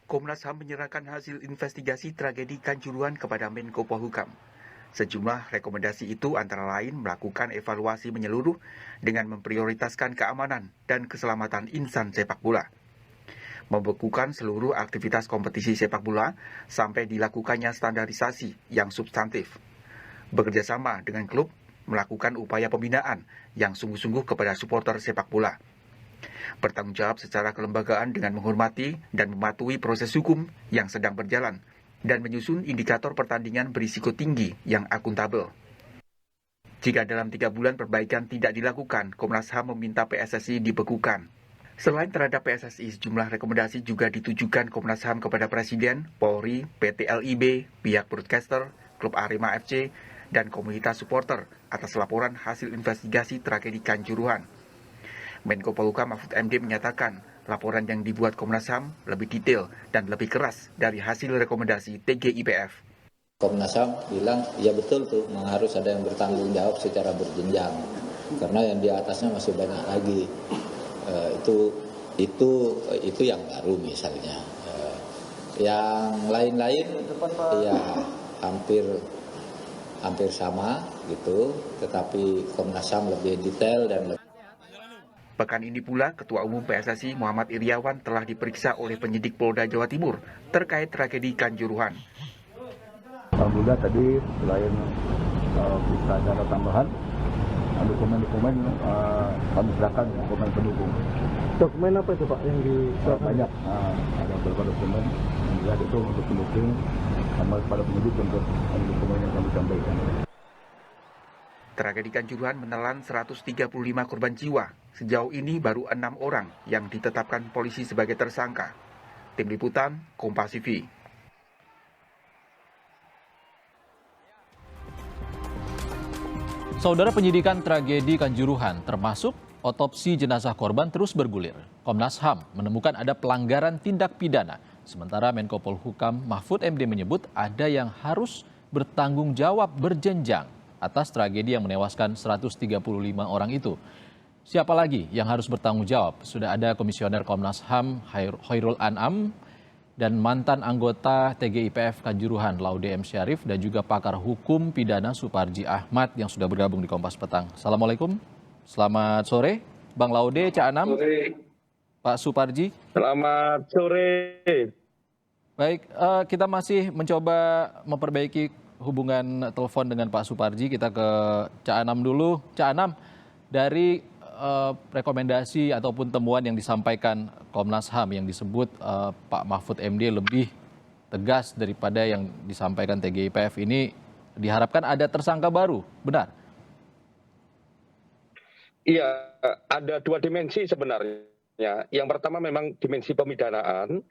Komnas HAM menyerahkan hasil investigasi tragedi Kanjuruhan kepada Menko Polhukam. Sejumlah rekomendasi itu antara lain melakukan evaluasi menyeluruh dengan memprioritaskan keamanan dan keselamatan insan sepak bola. Membekukan seluruh aktivitas kompetisi sepak bola sampai dilakukannya standarisasi yang substantif. Bekerjasama dengan klub melakukan upaya pembinaan yang sungguh-sungguh kepada supporter sepak bola. Bertanggung jawab secara kelembagaan dengan menghormati dan mematuhi proses hukum yang sedang berjalan dan menyusun indikator pertandingan berisiko tinggi yang akuntabel. Jika dalam 3 bulan perbaikan tidak dilakukan, Komnas HAM meminta PSSI dibekukan. Selain terhadap PSSI, sejumlah rekomendasi juga ditujukan Komnas HAM kepada Presiden, Polri, PT LIB, pihak broadcaster, klub Arema FC, dan komunitas supporter atas laporan hasil investigasi tragedi Kanjuruhan. Menko Polhukam Mahfud MD menyatakan laporan yang dibuat Komnas HAM lebih detail dan lebih keras dari hasil rekomendasi TGIPF. Komnas HAM bilang, ya betul tuh, harus ada yang bertanggung jawab secara berjenjang, karena yang di atasnya masih banyak lagi. Itu yang baru misalnya. Yang lain-lain ya hampir sama gitu, tetapi Komnas HAM lebih detail dan lebih. Pekan ini pula, Ketua Umum PSSI Muhammad Iriawan telah diperiksa oleh penyidik Polda Jawa Timur terkait tragedi Kanjuruhan. Alhamdulillah tadi selain bisa ada tambahan, dokumen-dokumen kami serahkan dokumen pendukung. Dokumen apa itu Pak yang diserahkan? Banyak, ada beberapa dokumen yang dilihat itu untuk pendukung sama kepada penyidik untuk dokumen yang kami sampaikan. Tragedi Kanjuruhan menelan 135 korban jiwa. Sejauh ini baru 6 orang yang ditetapkan polisi sebagai tersangka. Tim Liputan, Kompas TV. Saudara, penyidikan tragedi Kanjuruhan termasuk otopsi jenazah korban terus bergulir. Komnas HAM menemukan ada pelanggaran tindak pidana. Sementara Menko Polhukam Mahfud MD menyebut ada yang harus bertanggung jawab berjenjang atas tragedi yang menewaskan 135 orang itu. Siapa lagi yang harus bertanggung jawab? Sudah ada Komisioner Komnas HAM Khairul An'am dan mantan anggota TGIPF Kanjuruhan Laude M. Syarif dan juga pakar hukum pidana Suparji Ahmad yang sudah bergabung di Kompas Petang. Assalamualaikum, selamat sore Bang Laude, Cak Anam, Pak Suparji. Selamat sore. Baik, kita masih mencoba memperbaiki hubungan telepon dengan Pak Suparji. Kita ke Cak Anam dulu. Cak Anam, dari rekomendasi ataupun temuan yang disampaikan Komnas HAM yang disebut Pak Mahfud MD lebih tegas daripada yang disampaikan TGIPF ini, diharapkan ada tersangka baru, benar? Iya, ada 2 dimensi sebenarnya. Yang pertama memang dimensi pemidanaan.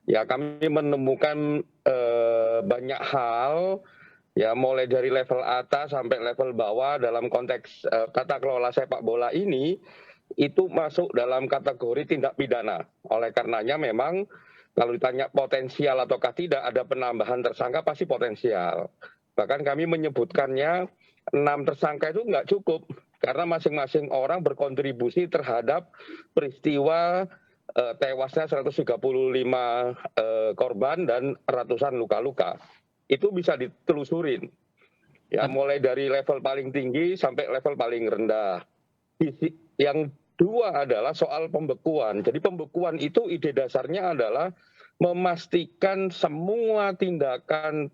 Ya, kami menemukan banyak hal, ya mulai dari level atas sampai level bawah dalam konteks tata kelola sepak bola ini, itu masuk dalam kategori tindak pidana. Oleh karenanya memang kalau ditanya potensial ataukah tidak ada penambahan tersangka, pasti potensial. Bahkan kami menyebutkannya 6 tersangka itu nggak cukup, karena masing-masing orang berkontribusi terhadap peristiwa tewasnya 135 korban dan ratusan luka-luka. Itu bisa ditelusurin, ya mulai dari level paling tinggi sampai level paling rendah. Yang 2 adalah soal pembekuan. Jadi pembekuan itu ide dasarnya adalah memastikan semua tindakan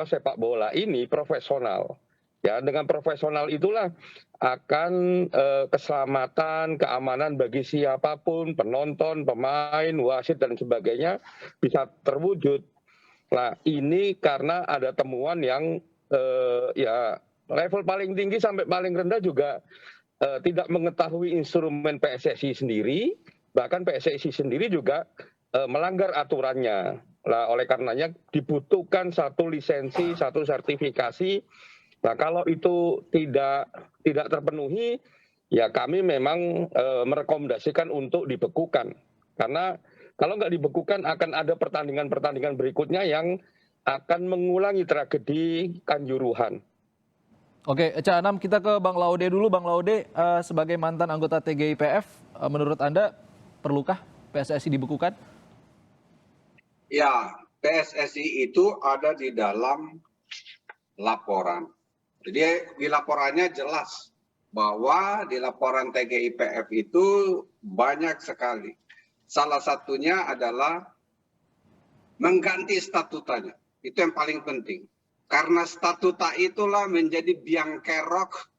sepak bola ini profesional. Ya, dengan profesional itulah akan keselamatan, keamanan bagi siapapun, penonton, pemain, wasit dan sebagainya bisa terwujud. Nah, ini karena ada temuan yang ya level paling tinggi sampai paling rendah juga tidak mengetahui instrumen PSSI sendiri, bahkan PSSI sendiri juga melanggar aturannya. Nah, oleh karenanya dibutuhkan 1 lisensi, 1 sertifikasi. Nah, kalau itu tidak terpenuhi, ya kami memang merekomendasikan untuk dibekukan. Karena kalau nggak dibekukan akan ada pertandingan-pertandingan berikutnya yang akan mengulangi tragedi Kanjuruhan. Oke, Cak Anam, kita ke Bang Laude dulu. Bang Laude, sebagai mantan anggota TGIPF, menurut Anda perlukah PSSI dibekukan? Ya, PSSI itu ada di dalam laporan. Jadi di laporannya jelas bahwa di laporan TGIPF itu banyak sekali. Salah satunya adalah mengganti statutanya. Itu yang paling penting. Karena statuta itulah menjadi biang kerok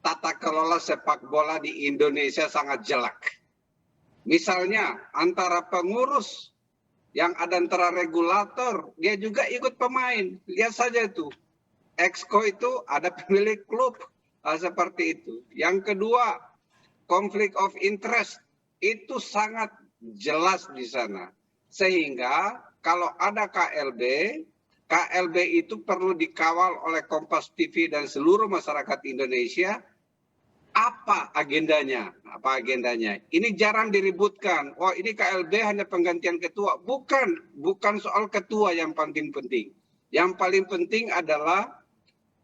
tata kelola sepak bola di Indonesia sangat jelek. Misalnya antara pengurus yang ada antara regulator, dia juga ikut pemain. Lihat saja itu. Exco itu ada pemilik klub seperti itu. Yang kedua, konflik of interest itu sangat jelas di sana. Sehingga kalau ada KLB itu perlu dikawal oleh Kompas TV dan seluruh masyarakat Indonesia. Apa agendanya? Ini jarang diributkan. Oh, ini KLB hanya penggantian ketua. Bukan soal ketua yang paling penting. Yang paling penting adalah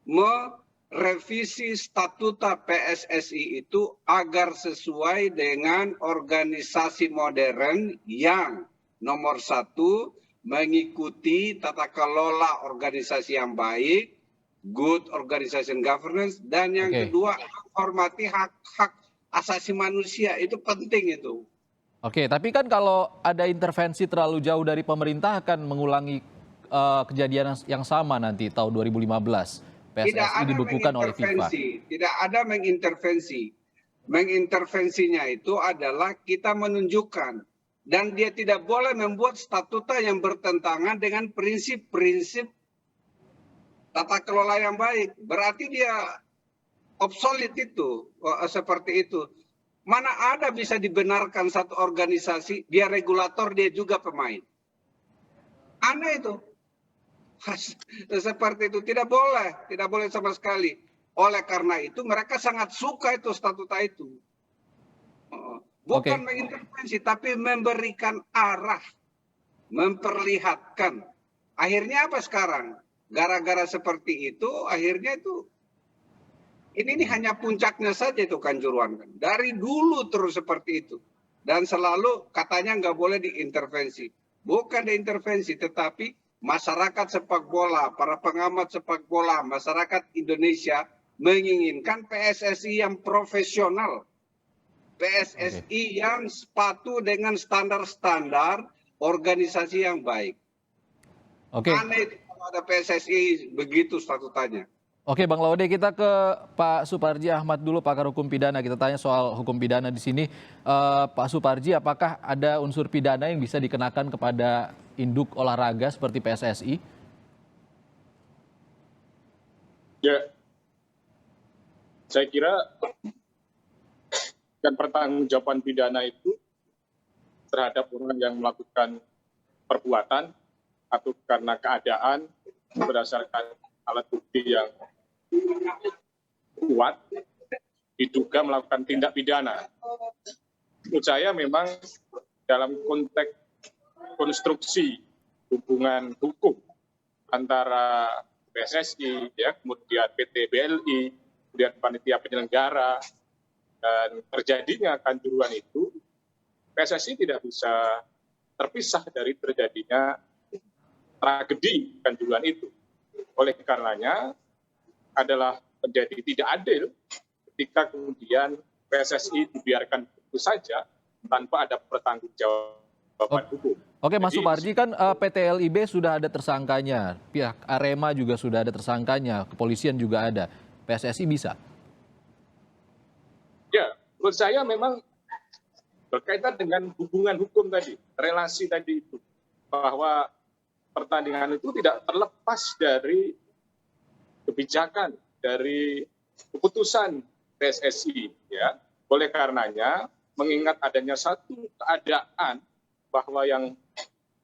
merevisi statuta PSSI itu agar sesuai dengan organisasi modern yang nomor 1 mengikuti tata kelola organisasi yang baik, good organization governance, dan yang kedua hormati hak-hak asasi manusia. Itu penting itu. Oke, tapi kan kalau ada intervensi terlalu jauh dari pemerintah akan mengulangi kejadian yang sama nanti tahun 2015. PSSI dibekukan oleh FIFA. Tidak ada mengintervensi. Mengintervensinya itu adalah kita menunjukkan. Dan dia tidak boleh membuat statuta yang bertentangan dengan prinsip-prinsip tata kelola yang baik. Berarti dia obsolete itu, seperti itu. Mana ada bisa dibenarkan satu organisasi, dia regulator, dia juga pemain. Aneh itu. Seperti itu, tidak boleh sama sekali. Oleh karena itu mereka sangat suka itu statuta itu. Bukan mengintervensi, tapi memberikan arah, memperlihatkan. Akhirnya apa sekarang? Gara-gara seperti itu, akhirnya itu ini hanya puncaknya saja itu Kanjuruhan. Dari dulu terus seperti itu. Dan selalu katanya nggak boleh diintervensi. Bukan diintervensi, tetapi masyarakat sepak bola, para pengamat sepak bola, masyarakat Indonesia menginginkan PSSI yang profesional. PSSI yang sepatu dengan standar-standar organisasi yang baik. Aneh kalau ada PSSI begitu statutanya. Oke, Bang Laude, kita ke Pak Suparji Ahmad dulu, pakar hukum pidana. Kita tanya soal hukum pidana di sini. Pak Suparji, apakah ada unsur pidana yang bisa dikenakan kepada induk olahraga seperti PSSI? Ya, saya kira dan pertanggungjawaban pidana itu terhadap orang yang melakukan perbuatan atau karena keadaan berdasarkan alat bukti yang kuat diduga melakukan tindak pidana. Menurut saya memang dalam konteks konstruksi hubungan hukum antara PSSI, ya, kemudian PT BLI, kemudian panitia penyelenggara, dan terjadinya Kanjuruhan itu, PSSI tidak bisa terpisah dari terjadinya tragedi Kanjuruhan itu. Oleh karenanya adalah menjadi tidak adil ketika kemudian PSSI dibiarkan begitu saja tanpa ada pertanggungjawaban hukum. Oke, Mas Suparji, kan PT LIB sudah ada tersangkanya, pihak Arema juga sudah ada tersangkanya, kepolisian juga ada. PSSI bisa? Ya, menurut saya memang berkaitan dengan hubungan hukum tadi, relasi tadi itu, bahwa pertandingan itu tidak terlepas dari kebijakan, dari keputusan PSSI. Ya. Oleh karenanya, mengingat adanya satu keadaan bahwa yang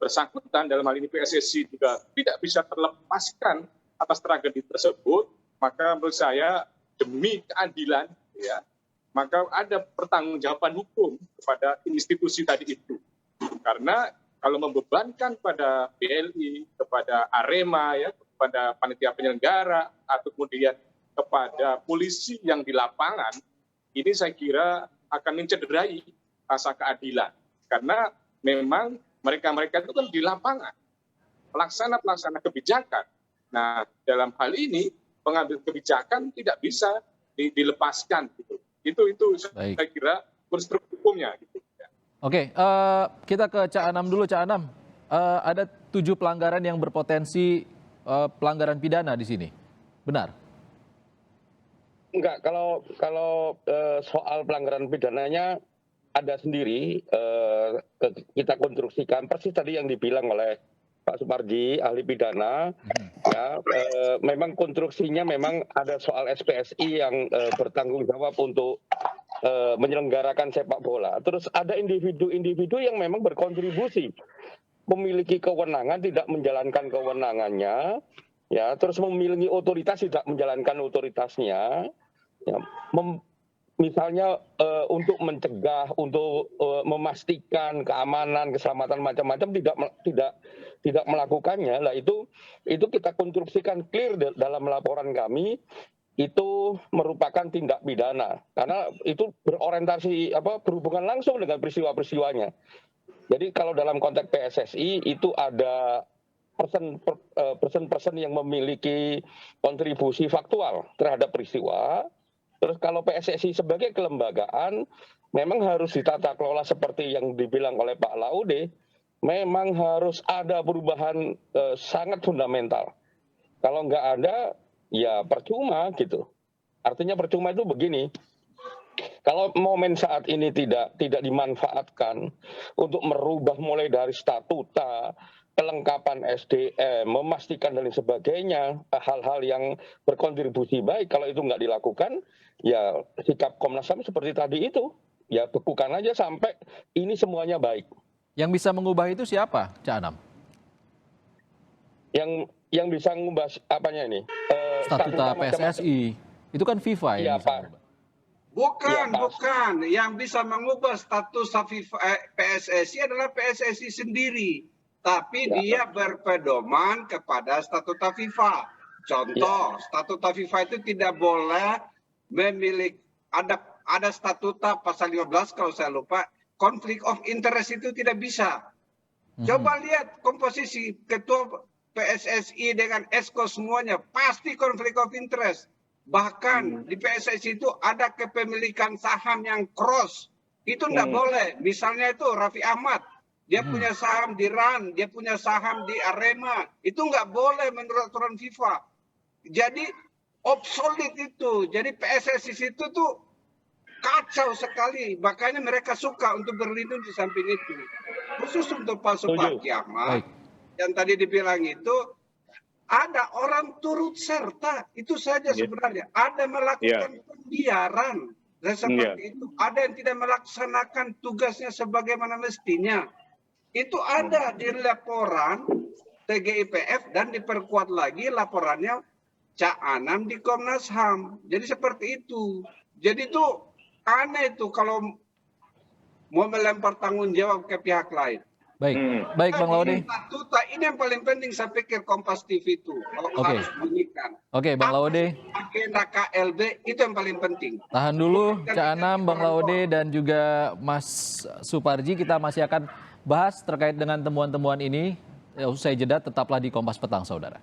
bersangkutan dalam hal ini PSSI juga tidak bisa terlepaskan atas tragedi tersebut, maka menurut saya demi keadilan, ya, maka ada pertanggungjawaban hukum kepada institusi tadi itu. Karena kalau membebankan pada BLI, kepada Arema, ya, kepada panitia penyelenggara, atau kemudian kepada polisi yang di lapangan, ini saya kira akan mencederai rasa keadilan. Karena memang mereka-mereka itu kan di lapangan, pelaksana kebijakan. Nah, dalam hal ini pengambil kebijakan tidak bisa dilepaskan gitu. Itu saya kira konstruk hukumnya gitu. Oke, kita ke Cak Anam dulu. Cak Anam, ada 7 pelanggaran yang berpotensi pelanggaran pidana di sini, benar? Enggak, kalau soal pelanggaran pidananya ada sendiri, kita konstruksikan persis tadi yang dibilang oleh Pak Suparji, ahli pidana, ya, memang konstruksinya memang ada soal SPSI yang bertanggung jawab untuk menyelenggarakan sepak bola. Terus ada individu-individu yang memang berkontribusi, memiliki kewenangan tidak menjalankan kewenangannya, ya, terus memiliki otoritas tidak menjalankan otoritasnya, ya, misalnya untuk mencegah, untuk memastikan keamanan, keselamatan macam-macam tidak melakukannya. Lah itu kita konstruksikan clear dalam laporan kami, itu merupakan tindak pidana karena itu berorientasi berhubungan langsung dengan peristiwa-peristiwanya. Jadi kalau dalam konteks PSSI itu ada person yang memiliki kontribusi faktual terhadap peristiwa. Terus kalau PSSI sebagai kelembagaan memang harus ditata kelola seperti yang dibilang oleh Pak Laude, memang harus ada perubahan sangat fundamental. Kalau nggak ada, ya percuma gitu. Artinya percuma itu begini, kalau momen saat ini tidak dimanfaatkan untuk merubah mulai dari statuta, kelengkapan SDM, memastikan dan lain sebagainya, hal-hal yang berkontribusi baik, kalau itu nggak dilakukan, ya sikap Komnas HAM seperti tadi itu, ya bekukan aja sampai ini semuanya baik. Yang bisa mengubah itu siapa, Cak Anam? Yang bisa mengubah apanya ini? Statuta PSSI, itu kan FIFA yang bisa mengubah. Bukan. Yang bisa mengubah status PSSI adalah PSSI sendiri. Tapi dia berpedoman kepada statuta FIFA. Contoh, statuta FIFA itu tidak boleh memiliki, ada statuta pasal 15 kalau saya lupa, konflik of interest itu tidak bisa. Coba lihat komposisi ketua PSSI dengan ESCO semuanya, pasti konflik of interest. Bahkan di PSSI itu ada kepemilikan saham yang cross. Itu tidak boleh. Misalnya itu Raffi Ahmad, dia punya saham di RAN, dia punya saham di Arema. Itu nggak boleh menurut aturan FIFA. Jadi obsolete itu. Jadi PSSI itu tuh kacau sekali. Makanya mereka suka untuk berlindung di samping itu. Khusus untuk Pak Suparji Ahmad, yang tadi dibilang itu, ada orang turut serta. Itu saja sebenarnya. Ada melakukan pembiaran. Dan seperti itu. Ada yang tidak melaksanakan tugasnya sebagaimana mestinya. Itu ada di laporan TGIPF dan diperkuat lagi laporannya Cak Anam di Komnas HAM. Jadi seperti itu. Jadi itu aneh itu kalau mau melempar tanggung jawab ke pihak lain. Baik Bang Laude. Statuta ini yang paling penting saya pikir Kompas TV itu. Harus bunyikan. Oke, Bang Laude. Agenda KLB itu yang paling penting. Tahan dulu Cak Anam, Bang Laude dan juga Mas Suparji, kita masih akan bahas terkait dengan temuan-temuan ini. Usai jeda, tetaplah di Kompas Petang, saudara.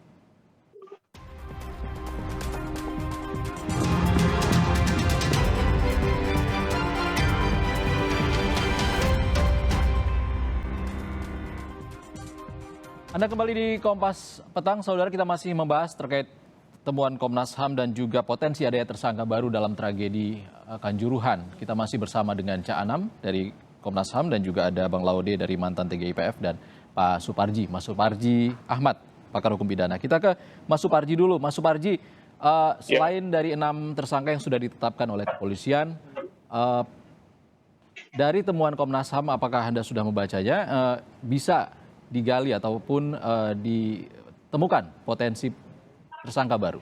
Anda kembali di Kompas Petang, saudara. Kita masih membahas terkait temuan Komnas HAM dan juga potensi adanya tersangka baru dalam tragedi Kanjuruhan. Kita masih bersama dengan Cak Anam dari Komnas HAM dan juga ada Bang Laude dari mantan TGIPF dan Pak Suparji, Mas Suparji Ahmad, pakar hukum pidana. Kita ke Mas Suparji dulu. Mas Suparji, selain dari 6 tersangka yang sudah ditetapkan oleh kepolisian, dari temuan Komnas HAM, apakah Anda sudah membacanya, bisa digali ataupun ditemukan potensi tersangka baru?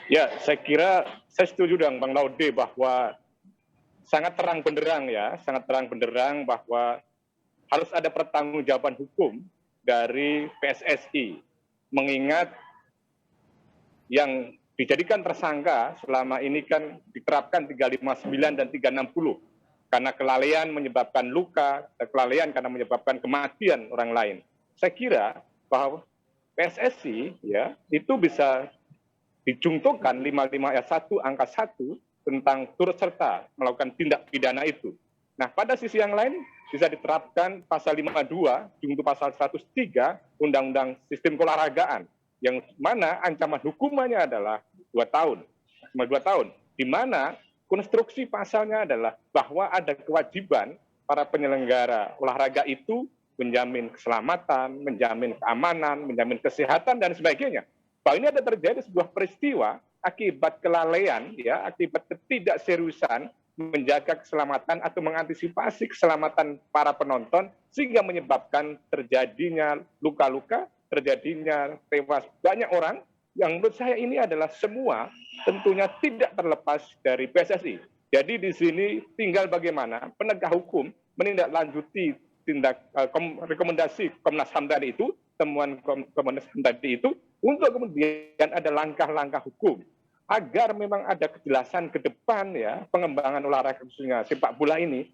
Ya, saya kira saya setuju dengan Bang Laude bahwa sangat terang benderang bahwa harus ada pertanggungjawaban hukum dari PSSI, mengingat yang dijadikan tersangka selama ini kan diterapkan 359 dan 360 karena kelalaian menyebabkan luka, kelalaian karena menyebabkan kematian orang lain. Saya kira bahwa PSSI ya itu bisa dijungtokan 55 ayat 1 angka 1 tentang turut serta melakukan tindak pidana itu. Nah, pada sisi yang lain bisa diterapkan pasal 52 junto pasal 103 Undang-Undang Sistem Keolahragaan yang mana ancaman hukumannya adalah 2 tahun. Cuma 2 tahun. Di mana konstruksi pasalnya adalah bahwa ada kewajiban para penyelenggara olahraga itu menjamin keselamatan, menjamin keamanan, menjamin kesehatan dan sebagainya. Bahwa ini ada terjadi sebuah peristiwa akibat kelalaian, ya, akibat ketidakseriusan menjaga keselamatan atau mengantisipasi keselamatan para penonton sehingga menyebabkan terjadinya luka-luka, terjadinya tewas banyak orang. Yang menurut saya ini adalah semua tentunya tidak terlepas dari PSSI. Jadi di sini tinggal bagaimana penegak hukum menindaklanjuti rekomendasi Komnas HAM tadi itu, temuan Komnas HAM tadi itu, untuk kemudian ada langkah-langkah hukum agar memang ada kejelasan ke depan ya pengembangan olahraga khususnya sepak bola ini.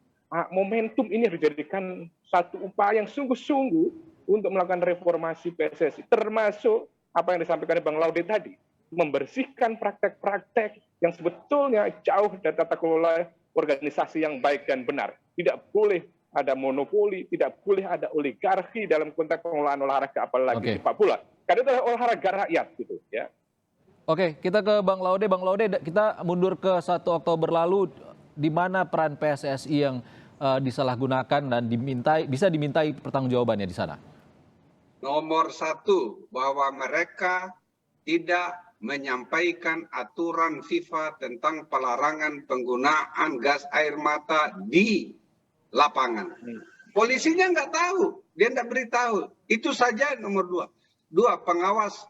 Momentum ini dijadikan satu upaya yang sungguh-sungguh untuk melakukan reformasi PSSI, termasuk apa yang disampaikan Bang Laude tadi, membersihkan praktek-praktek yang sebetulnya jauh dari tata kelola organisasi yang baik dan benar. Tidak boleh ada monopoli, tidak boleh ada oligarki dalam konteks pengelolaan olahraga, apalagi sepak bola. Karena itu adalah olahraga rakyat gitu ya. Oke, kita ke Bang Laude. Bang Laude, kita mundur ke 1 Oktober lalu, di mana peran PSSI yang disalahgunakan dan bisa dimintai pertanggungjawabannya di sana? Nomor 1, bahwa mereka tidak menyampaikan aturan FIFA tentang pelarangan penggunaan gas air mata di lapangan. Polisinya nggak tahu, dia nggak beritahu. Itu saja nomor 2. 2, pengawas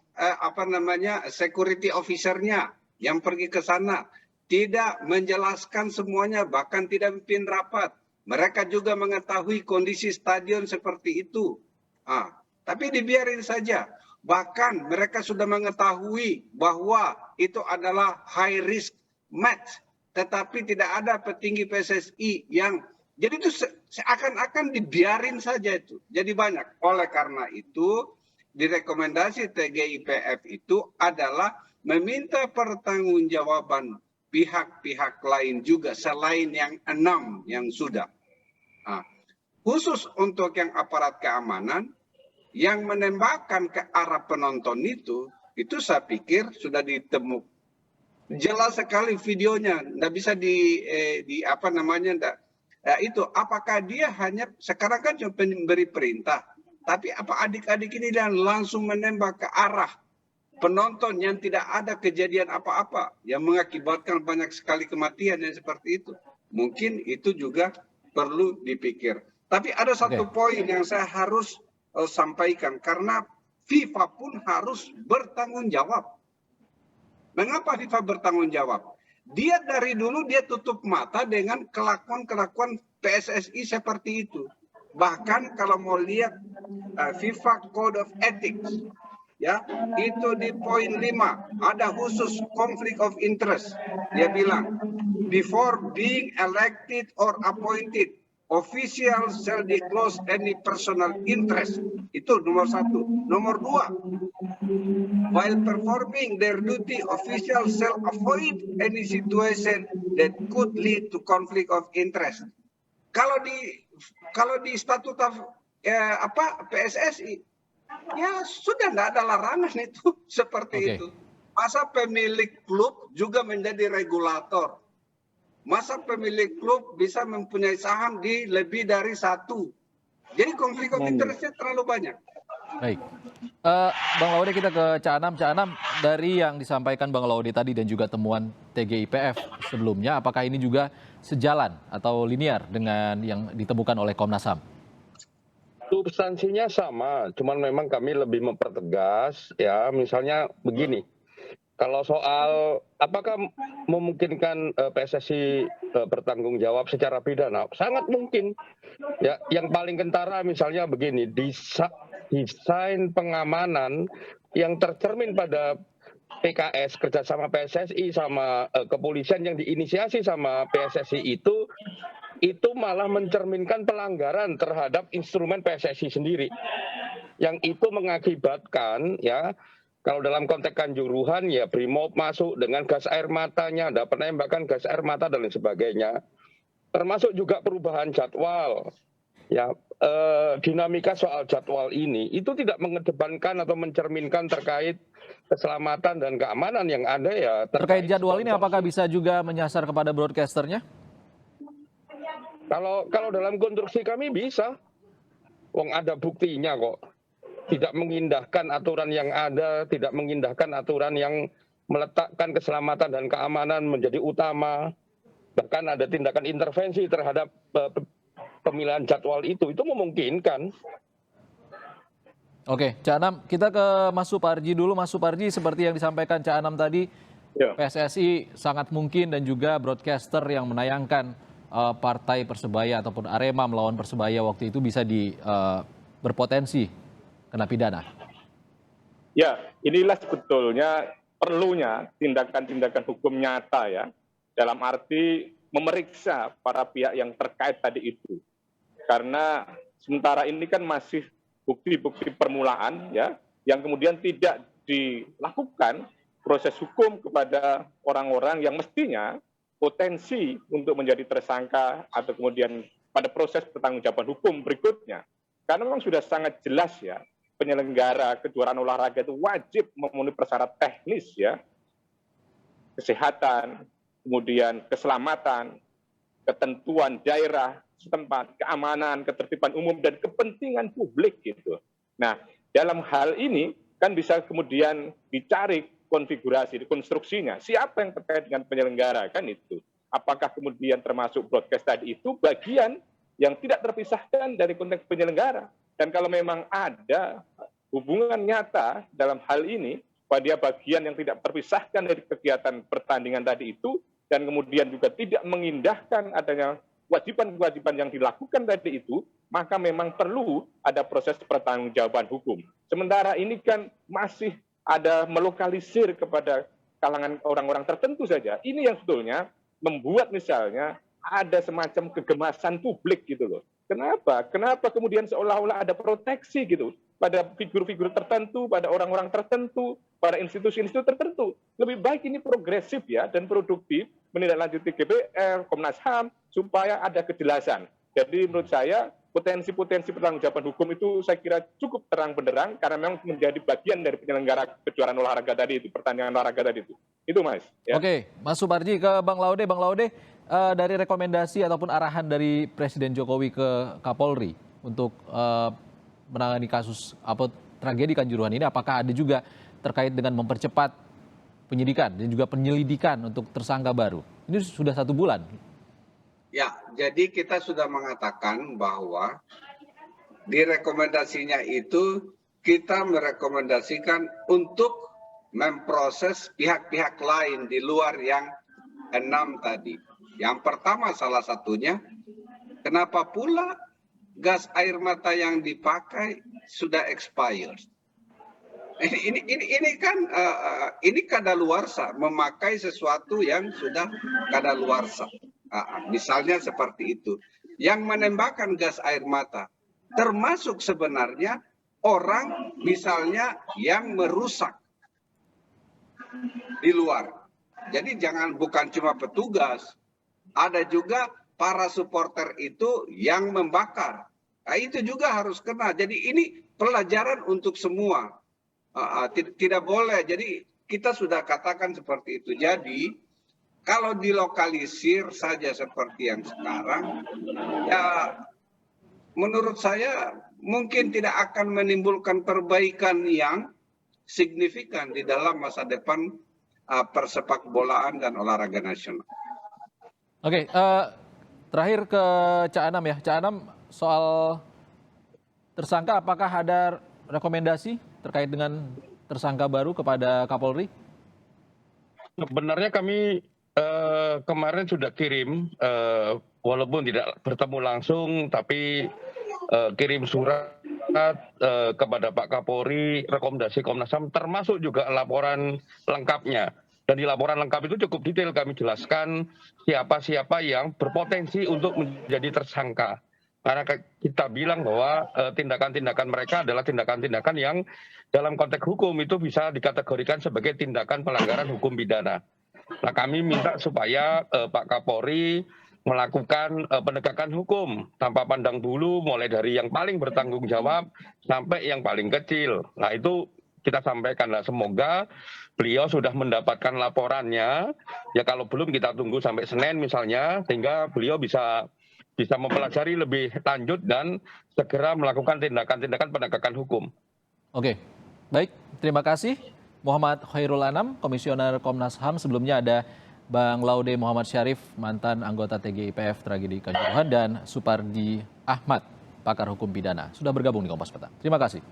security officer-nya yang pergi ke sana tidak menjelaskan semuanya, bahkan tidak memimpin rapat. Mereka juga mengetahui kondisi stadion seperti itu. Tapi dibiarin saja. Bahkan mereka sudah mengetahui bahwa itu adalah high risk match, tetapi tidak ada petinggi PSSI yang, jadi itu seakan-akan dibiarin saja itu. Jadi banyak. Oleh karena itu, di rekomendasi TGIPF itu adalah meminta pertanggungjawaban pihak-pihak lain juga selain yang 6 yang sudah. Khusus untuk yang aparat keamanan yang menembakkan ke arah penonton itu saya pikir sudah ditemukan jelas sekali videonya, nggak bisa itu apakah dia hanya sekarang kan cuma memberi perintah, tapi apa adik-adik ini dan langsung menembak ke arah penonton yang tidak ada kejadian apa-apa yang mengakibatkan banyak sekali kematian yang seperti itu. Mungkin itu juga perlu dipikir. Tapi ada satu poin yang saya harus sampaikan, karena FIFA pun harus bertanggung jawab. Mengapa FIFA bertanggung jawab? Dia dari dulu dia tutup mata dengan kelakuan-kelakuan PSSI seperti itu. Bahkan kalau mau lihat FIFA Code of Ethics, ya itu di poin 5 ada khusus conflict of interest. Dia bilang, before being elected or appointed, officials shall disclose any personal interest. Itu nomor 1. Nomor 2, while performing their duty, officials shall avoid any situation that could lead to conflict of interest. Kalau di statuta PSSI, ya sudah nggak ada larangan itu seperti itu. Masa pemilik klub juga menjadi regulator? Masa pemilik klub bisa mempunyai saham di lebih dari 1? Jadi konflik of interest-nya terlalu banyak. Baik. Bang Laude, kita ke Cak Anam. Cak Anam, dari yang disampaikan Bang Laude tadi dan juga temuan TGIPF sebelumnya, apakah ini juga sejalan atau linear dengan yang ditemukan oleh Komnas HAM? Substansinya sama, cuman memang kami lebih mempertegas ya, misalnya begini. Kalau soal apakah memungkinkan PSSI bertanggung jawab secara pidana, sangat mungkin. Ya, yang paling kentara misalnya begini, desain pengamanan yang tercermin pada PKS kerjasama PSSI sama kepolisian yang diinisiasi sama PSSI itu itu malah mencerminkan pelanggaran terhadap instrumen PSSI sendiri. Yang itu mengakibatkan ya, kalau dalam konteks Kanjuruhan ya Brimob masuk dengan gas air matanya, ada penembakan gas air mata dan lain sebagainya. Termasuk juga perubahan jadwal. Ya, dinamika soal jadwal ini itu tidak mengedepankan atau mencerminkan terkait keselamatan dan keamanan yang ada ya. Terkait jadwal ini apakah bisa juga menyasar kepada broadcasternya? Kalau dalam konstruksi kami bisa, wong ada buktinya kok. Tidak mengindahkan aturan yang ada, tidak mengindahkan aturan yang meletakkan keselamatan dan keamanan menjadi utama. Bahkan ada tindakan intervensi terhadap pemilihan jadwal itu memungkinkan. Oke, Cak Anam, kita ke Mas Suparji dulu. Mas Suparji, seperti yang disampaikan Cak Anam tadi, ya. PSSI sangat mungkin dan juga broadcaster yang menayangkan partai Persebaya ataupun Arema melawan Persebaya waktu itu bisa berpotensi kena pidana. Ya, inilah sebetulnya perlunya tindakan-tindakan hukum nyata ya, dalam arti memeriksa para pihak yang terkait tadi itu. Karena sementara ini kan masih bukti-bukti permulaan ya, yang kemudian tidak dilakukan proses hukum kepada orang-orang yang mestinya potensi untuk menjadi tersangka atau kemudian pada proses pertanggungjawaban hukum berikutnya. Karena memang sudah sangat jelas ya, penyelenggara kejuaraan olahraga itu wajib memenuhi persyarat teknis ya, kesehatan, kemudian keselamatan, ketentuan daerah setempat, keamanan, ketertiban umum, dan kepentingan publik gitu. Nah, dalam hal ini kan bisa kemudian dicari konfigurasi, konstruksinya. Siapa yang terkait dengan penyelenggara kan itu? Apakah kemudian termasuk broadcast tadi itu bagian yang tidak terpisahkan dari konteks penyelenggara? Dan kalau memang ada hubungan nyata dalam hal ini, bahwa dia bagian yang tidak terpisahkan dari kegiatan pertandingan tadi itu, dan kemudian juga tidak mengindahkan adanya kewajiban-kewajiban yang dilakukan tadi itu, maka memang perlu ada proses pertanggungjawaban hukum. Sementara ini kan masih ada melokalisir kepada kalangan orang-orang tertentu saja. Ini yang sebetulnya membuat misalnya ada semacam kegemasan publik gitu loh. Kenapa? Kenapa kemudian seolah-olah ada proteksi gitu pada figur-figur tertentu, pada orang-orang tertentu, pada institusi-institusi tertentu. Lebih baik ini progresif ya dan produktif menindaklanjuti GPR, Komnas HAM supaya ada kejelasan. Jadi menurut saya potensi-potensi pertanggungjawaban hukum itu saya kira cukup terang benderang karena memang menjadi bagian dari penyelenggara kejuaraan olahraga tadi itu, pertandingan olahraga tadi itu. Itu Mas. Ya. Oke, Mas Suparji ke Bang Laude. Bang Laude, dari rekomendasi ataupun arahan dari Presiden Jokowi ke Kapolri untuk menangani kasus tragedi Kanjuruhan ini, apakah ada juga terkait dengan mempercepat penyidikan dan juga penyelidikan untuk tersangka baru? Ini sudah 1 bulan. Ya, jadi kita sudah mengatakan bahwa di rekomendasinya itu kita merekomendasikan untuk memproses pihak-pihak lain di luar yang 6 tadi. Yang pertama salah satunya, kenapa pula gas air mata yang dipakai sudah expired? Ini kan ini kadaluarsa, memakai sesuatu yang sudah kadaluarsa. Misalnya seperti itu. Yang menembakkan gas air mata termasuk sebenarnya orang misalnya yang merusak di luar. Jadi bukan cuma petugas, ada juga para supporter itu yang membakar. Nah, itu juga harus kena. Jadi ini pelajaran untuk semua. Tidak boleh. Jadi kita sudah katakan seperti itu. Jadi kalau dilokalisir saja seperti yang sekarang, ya menurut saya mungkin tidak akan menimbulkan perbaikan yang signifikan di dalam masa depan persepak bolaan dan olahraga nasional. Oke, terakhir ke Cak Anam ya. Cak Anam, soal tersangka apakah ada rekomendasi terkait dengan tersangka baru kepada Kapolri? Sebenarnya kami kemarin sudah kirim, walaupun tidak bertemu langsung, tapi kirim surat kepada Pak Kapolri, rekomendasi Komnas HAM, termasuk juga laporan lengkapnya. Dan di laporan lengkap itu cukup detail kami jelaskan siapa-siapa yang berpotensi untuk menjadi tersangka. Karena kita bilang bahwa tindakan-tindakan mereka adalah tindakan-tindakan yang dalam konteks hukum itu bisa dikategorikan sebagai tindakan pelanggaran hukum pidana. Nah, kami minta supaya Pak Kapolri melakukan penegakan hukum tanpa pandang bulu, mulai dari yang paling bertanggung jawab sampai yang paling kecil. Nah, itu kita sampaikan. Nah, semoga beliau sudah mendapatkan laporannya. Ya kalau belum kita tunggu sampai Senin misalnya, sehingga beliau bisa mempelajari lebih lanjut dan segera melakukan tindakan-tindakan penegakan hukum. Oke, baik. Terima kasih Muhammad Khairul Anam, Komisioner Komnas HAM. Sebelumnya ada Bang Laude Muhammad Syarif, mantan anggota TGIPF Tragedi Kanjuruhan, dan Supardi Ahmad, pakar hukum pidana, sudah bergabung di Kompas Petang. Terima kasih.